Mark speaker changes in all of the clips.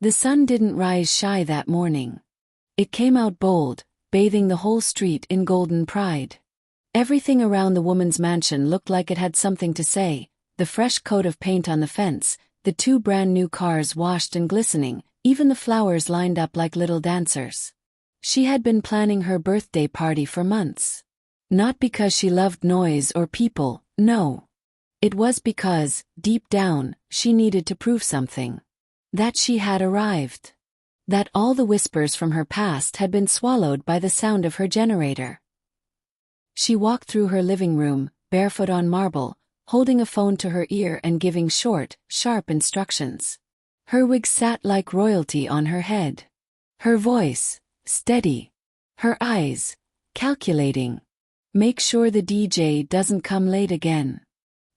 Speaker 1: The sun didn't rise shy that morning. It came out bold, bathing the whole street in golden pride. Everything around the woman's mansion looked like it had something to say: the fresh coat of paint on the fence, the two brand-new cars washed and glistening, even the flowers lined up like little dancers. She had been planning her birthday party for months. Not because she loved noise or people, no. It was because, deep down, she needed to prove something. That she had arrived. That all the whispers from her past had been swallowed by the sound of her generator. She walked through her living room, barefoot on marble, holding a phone to her ear and giving short, sharp instructions. Her wig sat like royalty on her head. Her voice, steady. Her eyes, calculating. Make sure the DJ doesn't come late again.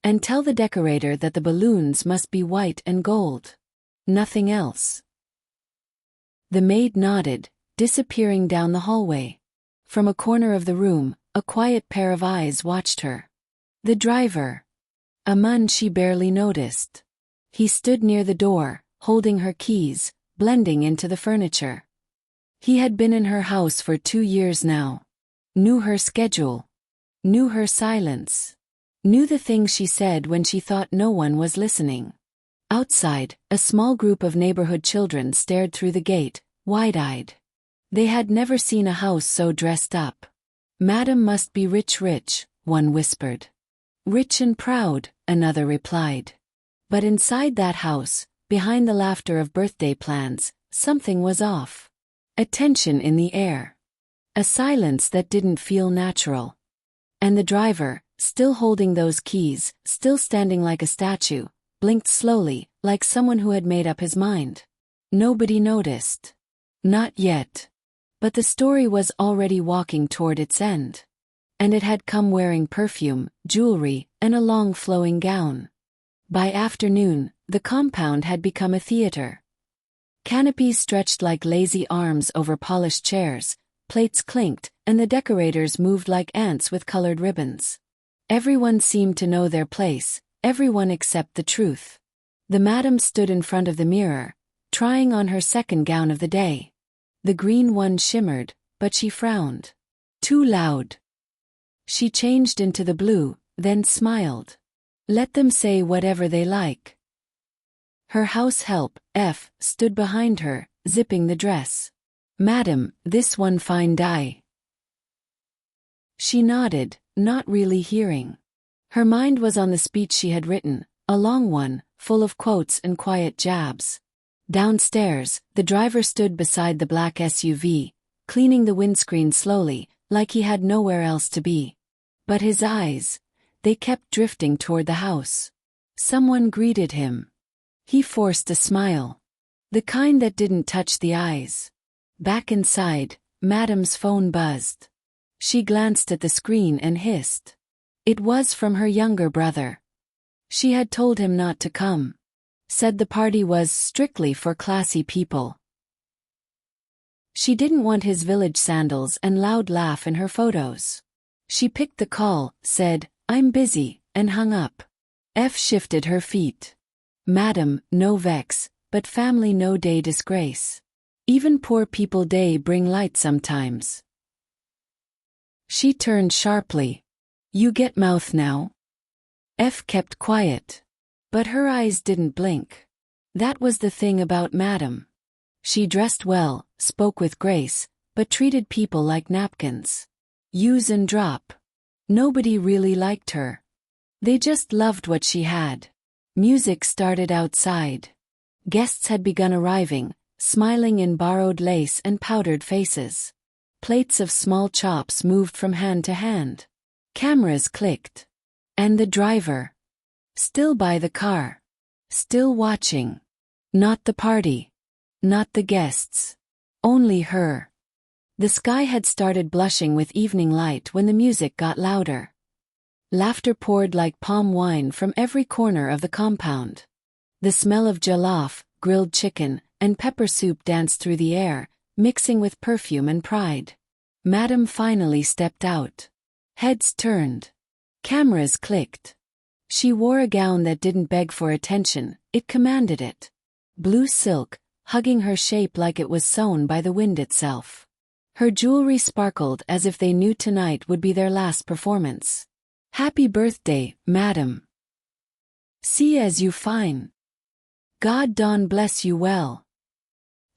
Speaker 1: And tell the decorator that the balloons must be white and gold. Nothing else. The maid nodded, disappearing down the hallway. From a corner of the room, a quiet pair of eyes watched her. The driver. A man she barely noticed. He stood near the door, holding her keys, blending into the furniture. He had been in her house for 2 years now. Knew her schedule. Knew her silence. Knew the things she said when she thought no one was listening. Outside, a small group of neighborhood children stared through the gate, wide-eyed. They had never seen a house so dressed up. "Madam must be rich," one whispered. "Rich and proud," another replied. But inside that house, behind the laughter of birthday plans, something was off. A tension in the air. A silence that didn't feel natural. And the driver, still holding those keys, still standing like a statue, blinked slowly, like someone who had made up his mind. Nobody noticed. Not yet. But the story was already walking toward its end. And it had come wearing perfume, jewelry, and a long flowing gown. By afternoon, the compound had become a theater. Canopies stretched like lazy arms over polished chairs, plates clinked, and the decorators moved like ants with colored ribbons. Everyone seemed to know their place, everyone except the truth. The madam stood in front of the mirror, trying on her second gown of the day. The green one shimmered, but she frowned. Too loud. She changed into the blue, then smiled. Let them say whatever they like. Her house help, F, stood behind her, zipping the dress. "Madam, this one fine dye." She nodded, not really hearing. Her mind was on the speech she had written, a long one, full of quotes and quiet jabs. Downstairs, the driver stood beside the black SUV, cleaning the windscreen slowly, like he had nowhere else to be. But his eyes, they kept drifting toward the house. Someone greeted him. He forced a smile. The kind that didn't touch the eyes. Back inside, Madam's phone buzzed. She glanced at the screen and hissed. It was from her younger brother. She had told him not to come. Said the party was strictly for classy people. She didn't want his village sandals and loud laugh in her photos. She picked the call, said, "I'm busy," and hung up. F shifted her feet. "Madam, no vex, but family no day disgrace. Even poor people day bring light sometimes." She turned sharply. "You get mouth now." F kept quiet. But her eyes didn't blink. That was the thing about Madam. She dressed well, spoke with grace, but treated people like napkins. Use and drop. Nobody really liked her. They just loved what she had. Music started outside. Guests had begun arriving, smiling in borrowed lace and powdered faces. Plates of small chops moved from hand to hand. Cameras clicked. And the driver. Still by the car. Still watching. Not the party. Not the guests. Only her. The sky had started blushing with evening light when the music got louder. Laughter poured like palm wine from every corner of the compound. The smell of jollof, grilled chicken, and pepper soup danced through the air, mixing with perfume and pride. Madam finally stepped out. Heads turned. Cameras clicked. She wore a gown that didn't beg for attention, it commanded it. Blue silk, hugging her shape like it was sewn by the wind itself. Her jewelry sparkled as if they knew tonight would be their last performance. "Happy birthday, madam. See as you fine. God don bless you well."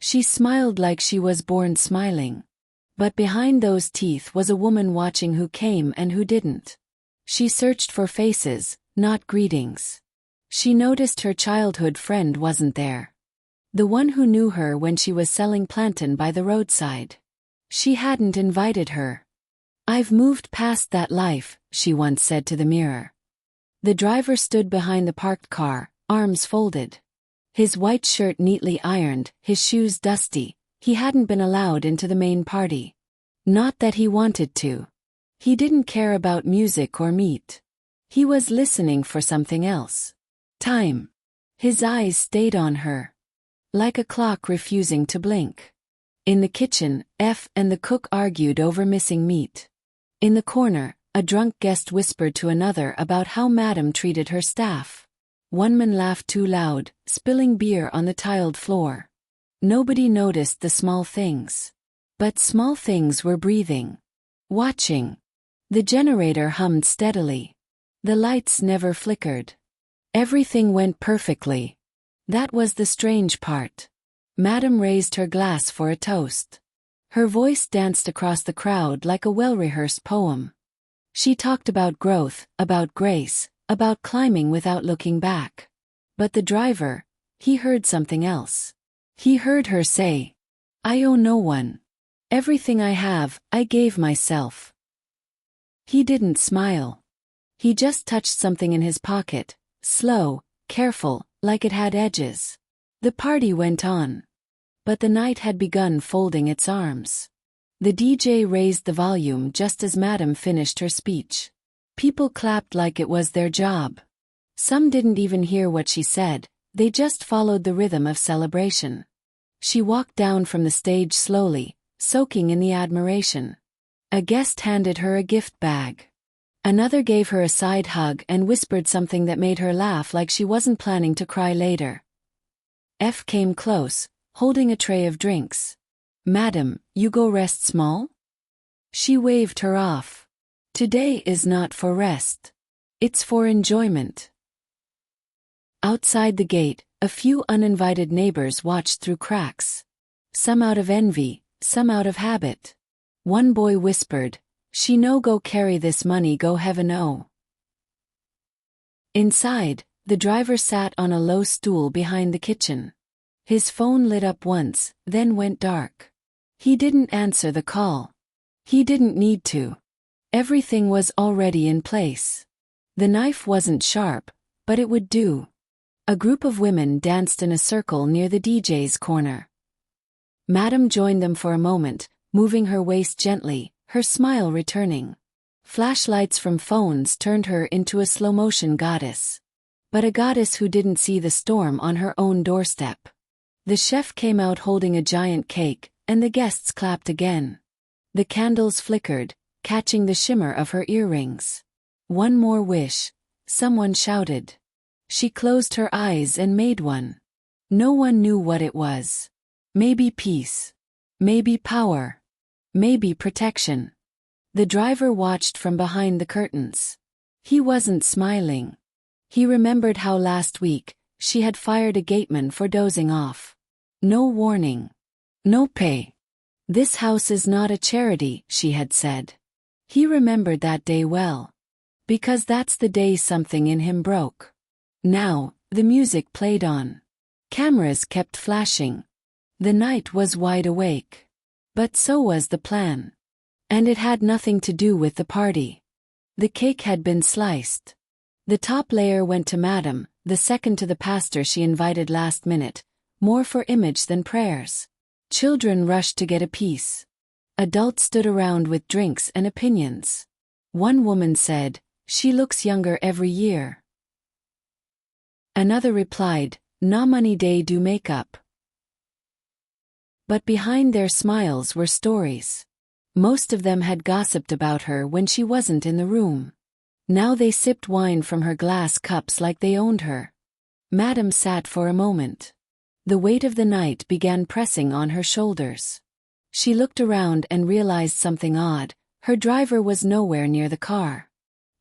Speaker 1: She smiled like she was born smiling. But behind those teeth was a woman watching who came and who didn't. She searched for faces, not greetings. She noticed her childhood friend wasn't there. The one who knew her when she was selling plantain by the roadside. She hadn't invited her. "I've moved past that life," she once said to the mirror. The driver stood behind the parked car, arms folded. His white shirt neatly ironed, his shoes dusty. He hadn't been allowed into the main party. Not that he wanted to. He didn't care about music or meat. He was listening for something else. Time. His eyes stayed on her. Like a clock refusing to blink. In the kitchen, F and the cook argued over missing meat. In the corner, a drunk guest whispered to another about how Madam treated her staff. One man laughed too loud, spilling beer on the tiled floor. Nobody noticed the small things. But small things were breathing. Watching. The generator hummed steadily. The lights never flickered. Everything went perfectly. That was the strange part. Madam raised her glass for a toast. Her voice danced across the crowd like a well-rehearsed poem. She talked about growth, about grace, about climbing without looking back. But the driver, he heard something else. He heard her say, "I owe no one. Everything I have, I gave myself." He didn't smile. He just touched something in his pocket, slow, careful, like it had edges. The party went on. But the night had begun folding its arms. The DJ raised the volume just as Madam finished her speech. People clapped like it was their job. Some didn't even hear what she said, they just followed the rhythm of celebration. She walked down from the stage slowly, soaking in the admiration. A guest handed her a gift bag. Another gave her a side hug and whispered something that made her laugh like she wasn't planning to cry later. F came close, holding a tray of drinks. "Madam, you go rest small?" She waved her off. "Today is not for rest. It's for enjoyment." Outside the gate, a few uninvited neighbors watched through cracks. Some out of envy, some out of habit. One boy whispered, "She no go carry this money go heaven oh." Inside, the driver sat on a low stool behind the kitchen. His phone lit up once, then went dark. He didn't answer the call. He didn't need to. Everything was already in place. The knife wasn't sharp, but it would do. A group of women danced in a circle near the DJ's corner. Madam joined them for a moment, moving her waist gently, her smile returning. Flashlights from phones turned her into a slow-motion goddess. But a goddess who didn't see the storm on her own doorstep. The chef came out holding a giant cake, and the guests clapped again. The candles flickered, catching the shimmer of her earrings. "One more wish," someone shouted. She closed her eyes and made one. No one knew what it was. Maybe peace. Maybe power. Maybe protection. The driver watched from behind the curtains. He wasn't smiling. He remembered how last week, she had fired a gateman for dozing off. No warning. No pay. "This house is not a charity," she had said. He remembered that day well. Because that's the day something in him broke. Now, the music played on. Cameras kept flashing. The night was wide awake. But so was the plan. And it had nothing to do with the party. The cake had been sliced. The top layer went to Madam, the second to the pastor she invited last minute, more for image than prayers. Children rushed to get a piece. Adults stood around with drinks and opinions. One woman said, "She looks younger every year." Another replied, "Na money day do makeup." But behind their smiles were stories. Most of them had gossiped about her when she wasn't in the room. Now they sipped wine from her glass cups like they owned her. Madam sat for a moment. The weight of the night began pressing on her shoulders. She looked around and realized something odd. Her driver was nowhere near the car.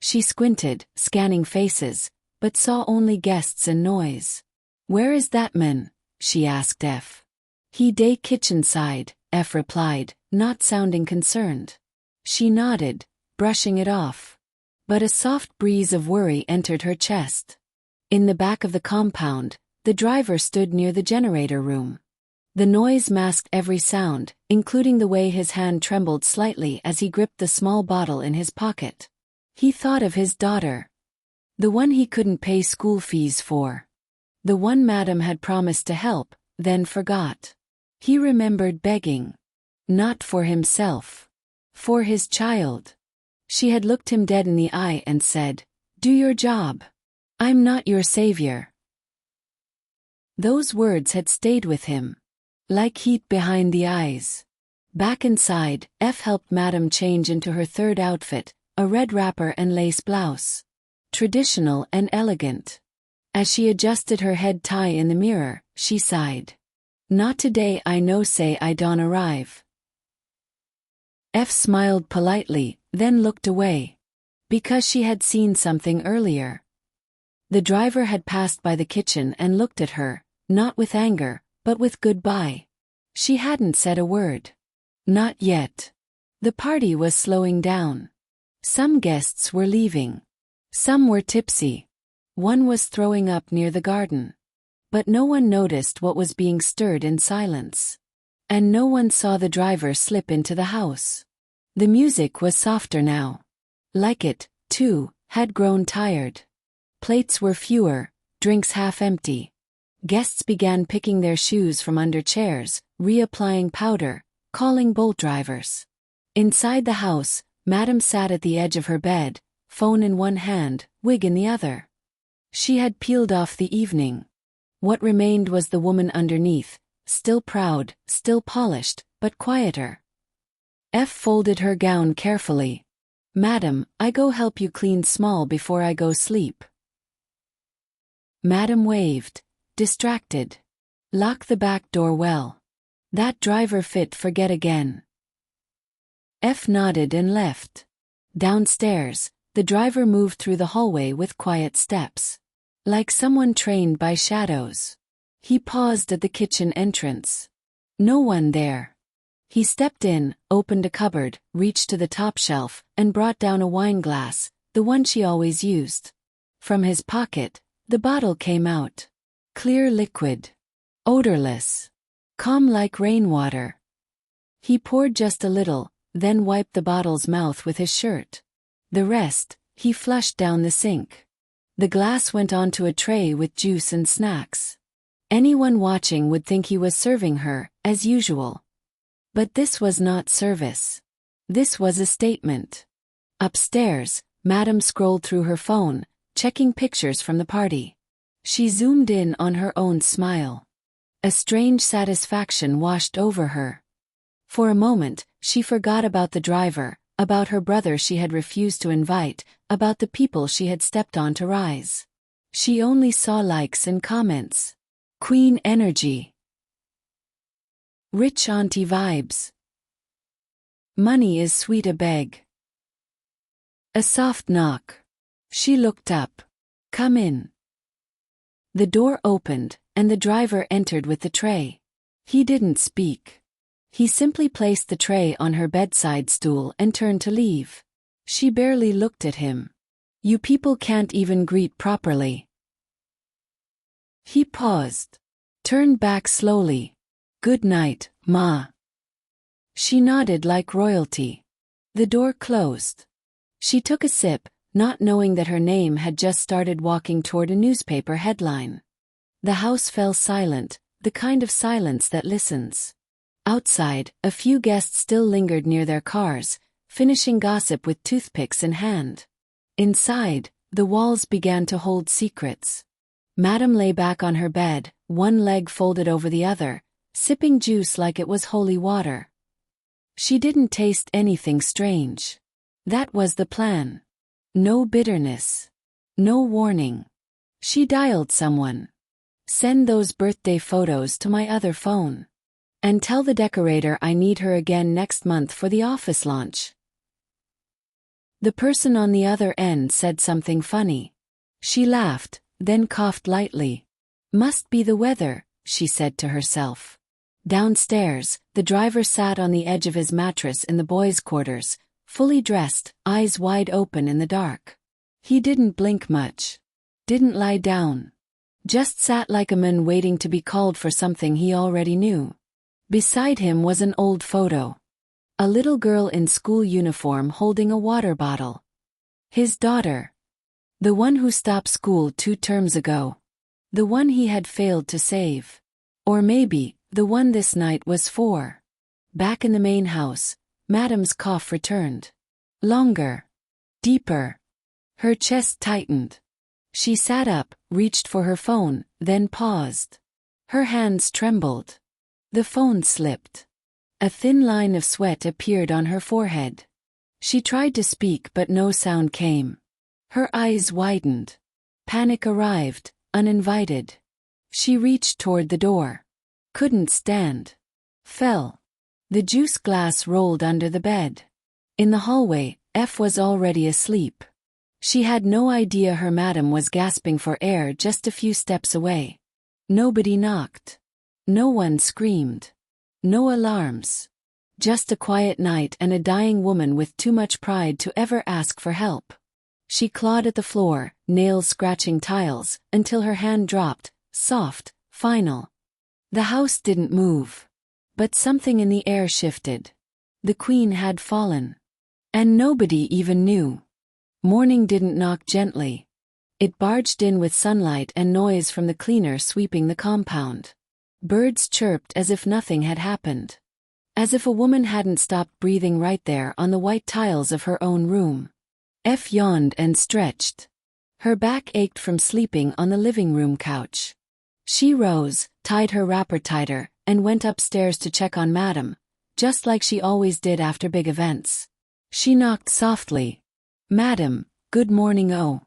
Speaker 1: She squinted, scanning faces, but saw only guests and noise. "Where is that man?" she asked F. "He day kitchen side," F replied, not sounding concerned. She nodded, brushing it off. But a soft breeze of worry entered her chest. In the back of the compound, the driver stood near the generator room. The noise masked every sound, including the way his hand trembled slightly as he gripped the small bottle in his pocket. He thought of his daughter. The one he couldn't pay school fees for. The one Madame had promised to help, then forgot. He remembered begging. Not for himself. For his child. She had looked him dead in the eye and said, "Do your job. I'm not your savior." Those words had stayed with him. Like heat behind the eyes. Back inside, F helped Madame change into her third outfit, a red wrapper and lace blouse. Traditional and elegant. As she adjusted her head tie in the mirror, she sighed. "Not today, I know, say I don't arrive." F smiled politely, then looked away. Because she had seen something earlier. The driver had passed by the kitchen and looked at her, not with anger, but with goodbye. She hadn't said a word. Not yet. The party was slowing down. Some guests were leaving. Some were tipsy. One was throwing up near the garden. But no one noticed what was being stirred in silence. And no one saw the driver slip into the house. The music was softer now. Like it, too, had grown tired. Plates were fewer, drinks half empty. Guests began picking their shoes from under chairs, reapplying powder, calling bolt drivers. Inside the house, Madame sat at the edge of her bed, phone in one hand, wig in the other. She had peeled off the evening. What remained was the woman underneath, still proud, still polished, but quieter. F folded her gown carefully. "Madam, I go help you clean small before I go sleep." Madame waved, distracted. "Lock the back door well. That driver fit forget again." F nodded and left. Downstairs, the driver moved through the hallway with quiet steps. Like someone trained by shadows. He paused at the kitchen entrance. No one there. He stepped in, opened a cupboard, reached to the top shelf, and brought down a wine glass, the one she always used. From his pocket, the bottle came out. Clear liquid. Odorless. Calm like rainwater. He poured just a little, then wiped the bottle's mouth with his shirt. The rest, he flushed down the sink. The glass went onto a tray with juice and snacks. Anyone watching would think he was serving her, as usual. But this was not service. This was a statement. Upstairs, Madame scrolled through her phone, checking pictures from the party. She zoomed in on her own smile. A strange satisfaction washed over her. For a moment, she forgot about the driver, about her brother she had refused to invite, about the people she had stepped on to rise. She only saw likes and comments. Queen energy. Rich auntie vibes. Money is sweet a beg. A soft knock. She looked up. "Come in." The door opened, and the driver entered with the tray. He didn't speak. He simply placed the tray on her bedside stool and turned to leave. She barely looked at him. "You people can't even greet properly." He paused. Turned back slowly. "Good night, Ma." She nodded like royalty. The door closed. She took a sip, not knowing that her name had just started walking toward a newspaper headline. The house fell silent, the kind of silence that listens. Outside, a few guests still lingered near their cars, finishing gossip with toothpicks in hand. Inside, the walls began to hold secrets. Madame lay back on her bed, one leg folded over the other, sipping juice like it was holy water. She didn't taste anything strange. That was the plan. No bitterness. No warning. She dialed someone. Send those birthday photos to my other phone. And tell the decorator I need her again next month for the office launch." The person on the other end said something funny. She laughed, then coughed lightly. "Must be the weather," she said to herself. Downstairs, the driver sat on the edge of his mattress in the boys' quarters, fully dressed, eyes wide open in the dark. He didn't blink much. Didn't lie down. Just sat like a man waiting to be called for something he already knew. Beside him was an old photo. A little girl in school uniform holding a water bottle. His daughter. The one who stopped school 2 terms ago. The one he had failed to save. Or maybe, the one this night was for. Back in the main house, Madam's cough returned. Longer. Deeper. Her chest tightened. She sat up, reached for her phone, then paused. Her hands trembled. The phone slipped. A thin line of sweat appeared on her forehead. She tried to speak but no sound came. Her eyes widened. Panic arrived, uninvited. She reached toward the door. Couldn't stand. Fell. The juice glass rolled under the bed. In the hallway, F was already asleep. She had no idea her madam was gasping for air just a few steps away. Nobody knocked. No one screamed. No alarms. Just a quiet night and a dying woman with too much pride to ever ask for help. She clawed at the floor, nails scratching tiles, until her hand dropped, soft, final. The house didn't move. But something in the air shifted. The queen had fallen. And nobody even knew. Morning didn't knock gently. It barged in with sunlight and noise from the cleaner sweeping the compound. Birds chirped as if nothing had happened. As if a woman hadn't stopped breathing right there on the white tiles of her own room. F yawned and stretched. Her back ached from sleeping on the living room couch. She rose, tied her wrapper tighter, and went upstairs to check on Madam, just like she always did after big events. She knocked softly. "Madam, good morning." Oh.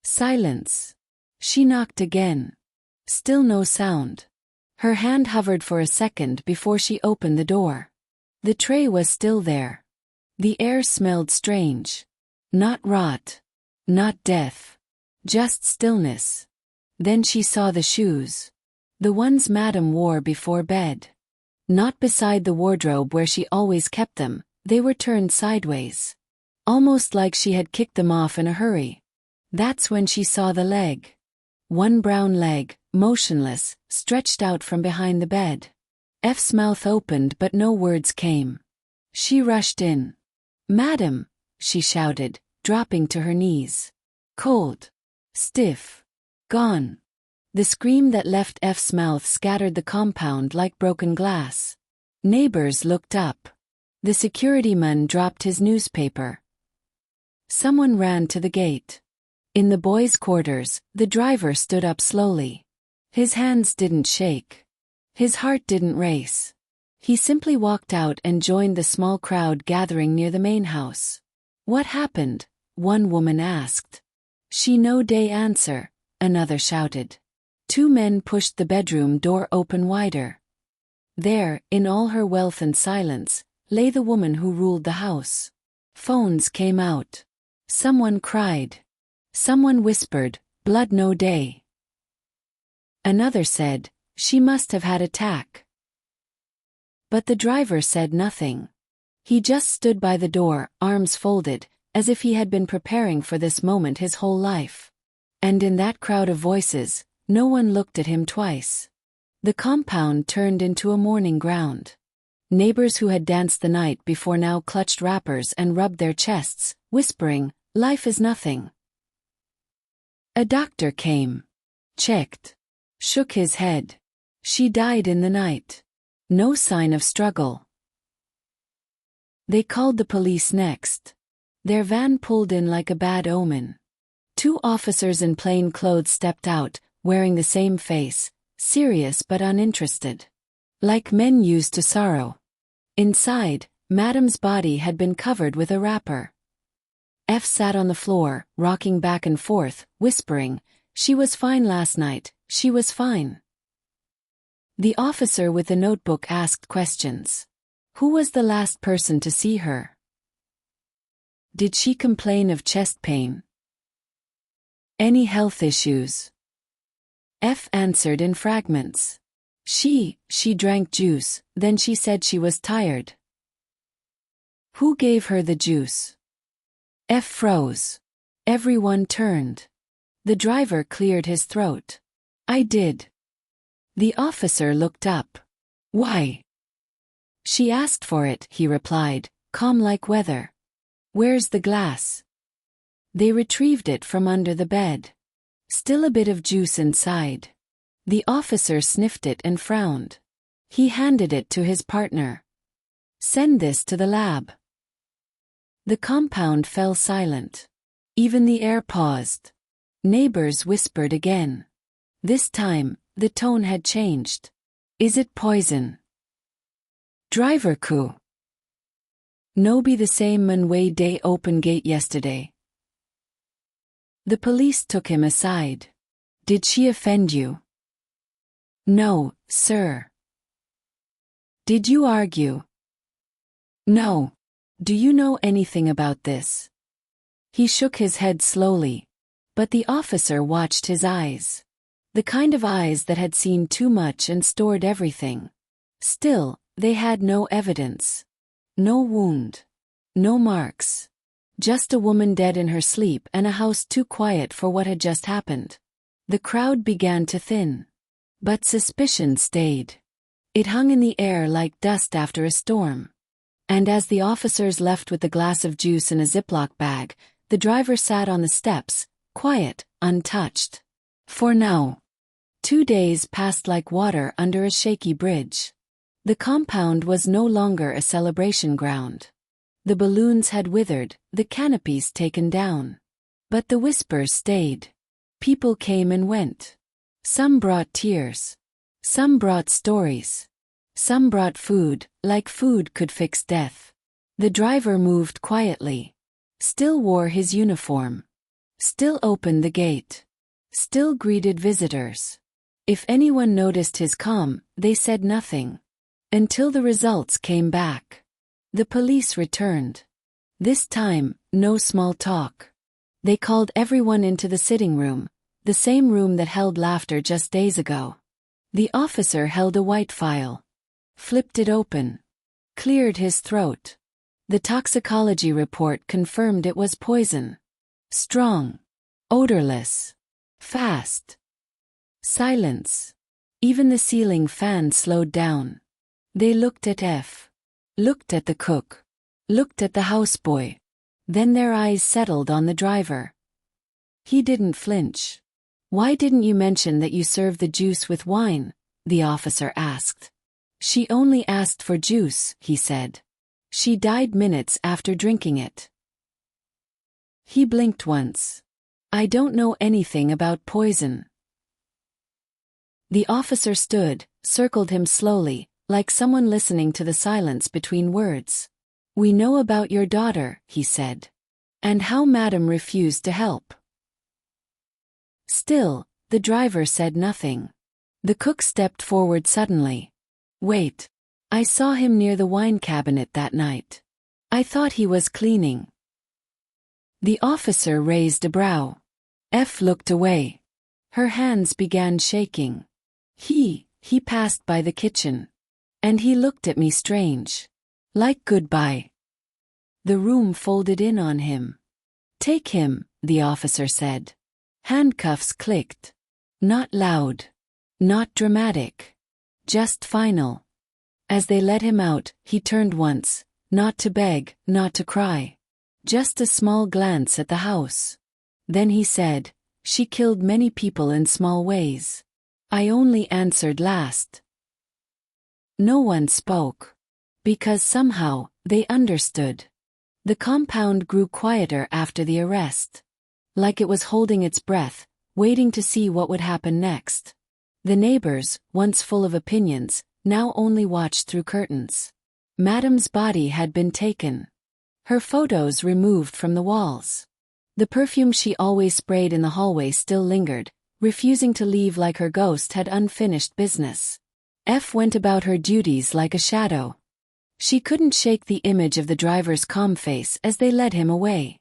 Speaker 1: Silence. She knocked again. Still no sound. Her hand hovered for a second before she opened the door. The tray was still there. The air smelled strange. Not rot. Not death. Just stillness. Then she saw the shoes. The ones Madam wore before bed. Not beside the wardrobe where she always kept them, they were turned sideways. Almost like she had kicked them off in a hurry. That's when she saw the leg. One brown leg, motionless, stretched out from behind the bed. F's mouth opened but no words came. She rushed in. "Madam," she shouted, dropping to her knees. Cold. Stiff. Gone. The scream that left F's mouth scattered the compound like broken glass. Neighbors looked up. The security man dropped his newspaper. Someone ran to the gate. In the boys' quarters, the driver stood up slowly. His hands didn't shake. His heart didn't race. He simply walked out and joined the small crowd gathering near the main house. "What happened?" one woman asked. "She no day answer," another shouted. 2 men pushed the bedroom door open wider. There, in all her wealth and silence, lay the woman who ruled the house. Phones came out. Someone cried. Someone whispered, "Blood no day." Another said, "She must have had attack." But the driver said nothing. He just stood by the door, arms folded, as if he had been preparing for this moment his whole life. And in that crowd of voices, no one looked at him twice. The compound turned into a mourning ground. Neighbors who had danced the night before now clutched wrappers and rubbed their chests, whispering, "Life is nothing." A doctor came. Checked. Shook his head. She died in the night. No sign of struggle. They called the police next. Their van pulled in like a bad omen. 2 officers in plain clothes stepped out, wearing the same face, serious but uninterested. Like men used to sorrow. Inside, Madam's body had been covered with a wrapper. F sat on the floor, rocking back and forth, whispering, "She was fine last night, She was fine. The officer with the notebook asked questions. Who was the last person to see her? Did she complain of chest pain? Any health issues? F answered in fragments. She drank juice, then she said she was tired. Who gave her the juice? F froze. Everyone turned. The driver cleared his throat. I did. The officer looked up. Why? She asked for it, he replied, calm like weather. Where's the glass? They retrieved it from under the bed. Still a bit of juice inside. The officer sniffed it and frowned. He handed it to his partner. Send this to the lab. The compound fell silent. Even the air paused. Neighbors whispered again. This time, the tone had changed. Is it poison? Driver coup. No be the same man way day open gate yesterday. The police took him aside. Did she offend you? No, sir. Did you argue? No. Do you know anything about this? He shook his head slowly. But the officer watched his eyes. The kind of eyes that had seen too much and stored everything. Still, they had no evidence. No wound. No marks. Just a woman dead in her sleep and a house too quiet for what had just happened. The crowd began to thin. But suspicion stayed. It hung in the air like dust after a storm. And as the officers left with the glass of juice in a Ziploc bag, the driver sat on the steps, quiet, untouched. For now. 2 days passed like water under a shaky bridge. The compound was no longer a celebration ground. The balloons had withered, the canopies taken down. But the whispers stayed. People came and went. Some brought tears. Some brought stories. Some brought food, like food could fix death. The driver moved quietly. Still wore his uniform. Still opened the gate. Still greeted visitors. If anyone noticed his calm, they said nothing. Until the results came back. The police returned. This time, no small talk. They called everyone into the sitting room, the same room that held laughter just days ago. The officer held a white file. Flipped it open. Cleared his throat. The toxicology report confirmed it was poison. Strong. Odorless. Fast. Silence. Even the ceiling fan slowed down. They looked at F. Looked at the cook. Looked at the houseboy. Then their eyes settled on the driver. He didn't flinch. Why didn't you mention that you served the juice with wine? The officer asked. She only asked for juice, he said. She died minutes after drinking it. He blinked once. I don't know anything about poison. The officer stood, circled him slowly, like someone listening to the silence between words. We know about your daughter, he said. And how Madam refused to help. Still, the driver said nothing. The cook stepped forward suddenly. Wait. I saw him near the wine cabinet that night. I thought he was cleaning. The officer raised a brow. F looked away. Her hands began shaking. He passed by the kitchen. And he looked at me strange. Like goodbye. The room folded in on him. Take him, the officer said. Handcuffs clicked. Not loud. Not dramatic. Just final. As they let him out, he turned once, not to beg, not to cry. Just a small glance at the house. Then he said, she killed many people in small ways. I only answered last. No one spoke. Because somehow, they understood. The compound grew quieter after the arrest. Like it was holding its breath, waiting to see what would happen next. The neighbors, once full of opinions, now only watched through curtains. Madam's body had been taken. Her photos removed from the walls. The perfume she always sprayed in the hallway still lingered, refusing to leave like her ghost had unfinished business. F went about her duties like a shadow. She couldn't shake the image of the driver's calm face as they led him away.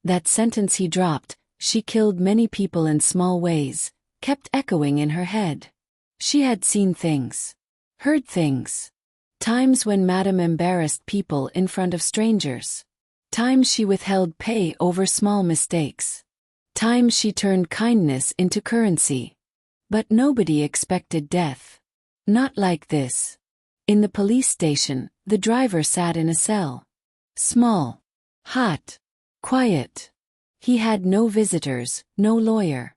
Speaker 1: That sentence he dropped, "She killed many people in small ways," kept echoing in her head. She had seen things. Heard things. Times when Madame embarrassed people in front of strangers. Times she withheld pay over small mistakes. Times she turned kindness into currency. But nobody expected death. Not like this. In the police station, the driver sat in a cell. Small. Hot. Quiet. He had no visitors, no lawyer.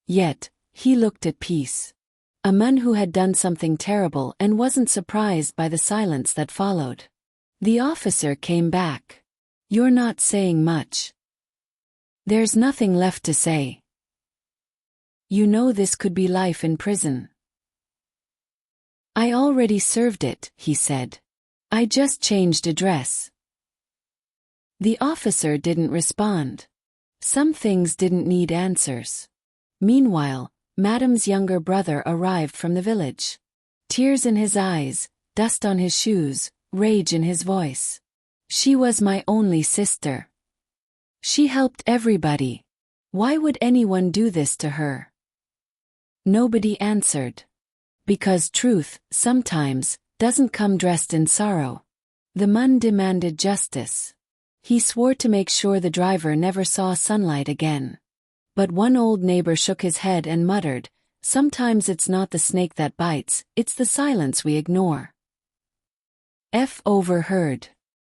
Speaker 1: Yet, he looked at peace. A man who had done something terrible and wasn't surprised by the silence that followed. The officer came back. "You're not saying much." "There's nothing left to say." "You know this could be life in prison." "I already served it," he said. "I just changed address." The officer didn't respond. Some things didn't need answers. Meanwhile, Madame's younger brother arrived from the village. Tears in his eyes, dust on his shoes, rage in his voice. "She was my only sister. She helped everybody. Why would anyone do this to her?" Nobody answered. Because truth, sometimes, doesn't come dressed in sorrow. The man demanded justice. He swore to make sure the driver never saw sunlight again. But one old neighbor shook his head and muttered, "Sometimes it's not the snake that bites, it's the silence we ignore." F overheard.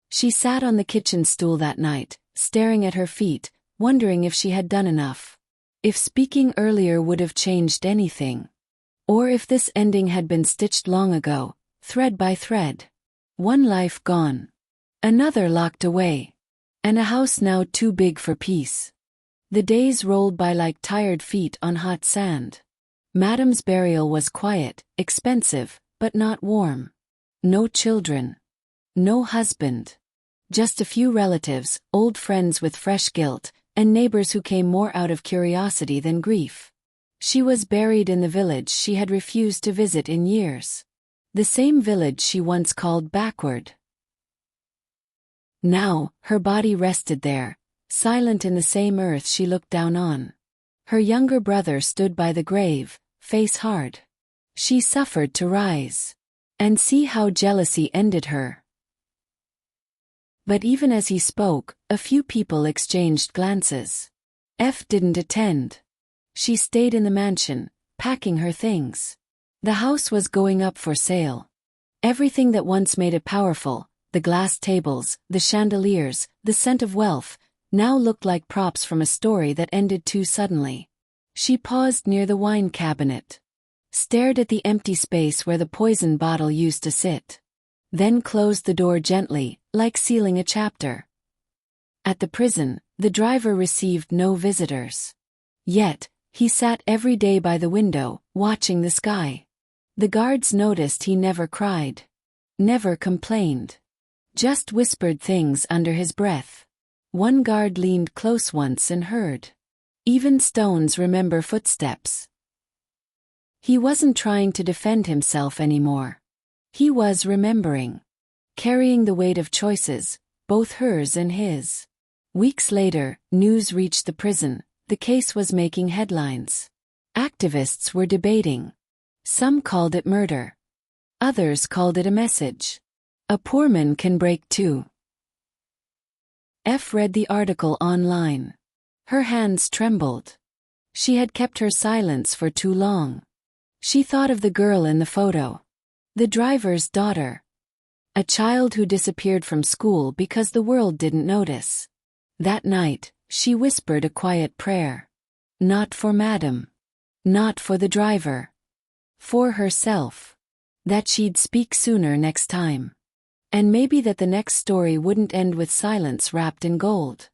Speaker 1: She sat on the kitchen stool that night, staring at her feet, wondering if she had done enough. If speaking earlier would have changed anything. Or if this ending had been stitched long ago, thread by thread. One life gone. Another locked away. And a house now too big for peace. The days rolled by like tired feet on hot sand. Madame's burial was quiet, expensive, but not warm. No children. No husband. Just a few relatives, old friends with fresh guilt, and neighbors who came more out of curiosity than grief. She was buried in the village she had refused to visit in years. The same village she once called backward. Now, her body rested there, silent in the same earth she looked down on. Her younger brother stood by the grave, face hard. She suffered to rise. And see how jealousy ended her. But even as he spoke, a few people exchanged glances. F didn't attend. She stayed in the mansion, packing her things. The house was going up for sale. Everything that once made it powerful, the glass tables, the chandeliers, the scent of wealth, now looked like props from a story that ended too suddenly. She paused near the wine cabinet. Stared at the empty space where the poison bottle used to sit. Then closed the door gently, like sealing a chapter. At the prison, the driver received no visitors. Yet, he sat every day by the window, watching the sky. The guards noticed he never cried. Never complained. Just whispered things under his breath. One guard leaned close once and heard. Even stones remember footsteps. He wasn't trying to defend himself anymore. He was remembering. Carrying the weight of choices, both hers and his. Weeks later, news reached the prison. The case was making headlines. Activists were debating. Some called it murder. Others called it a message. A poor man can break too. F read the article online. Her hands trembled. She had kept her silence for too long. She thought of the girl in the photo. The driver's daughter. A child who disappeared from school because the world didn't notice. That night, she whispered a quiet prayer. Not for Madame. Not for the driver. For herself. That she'd speak sooner next time. And maybe that the next story wouldn't end with silence wrapped in gold.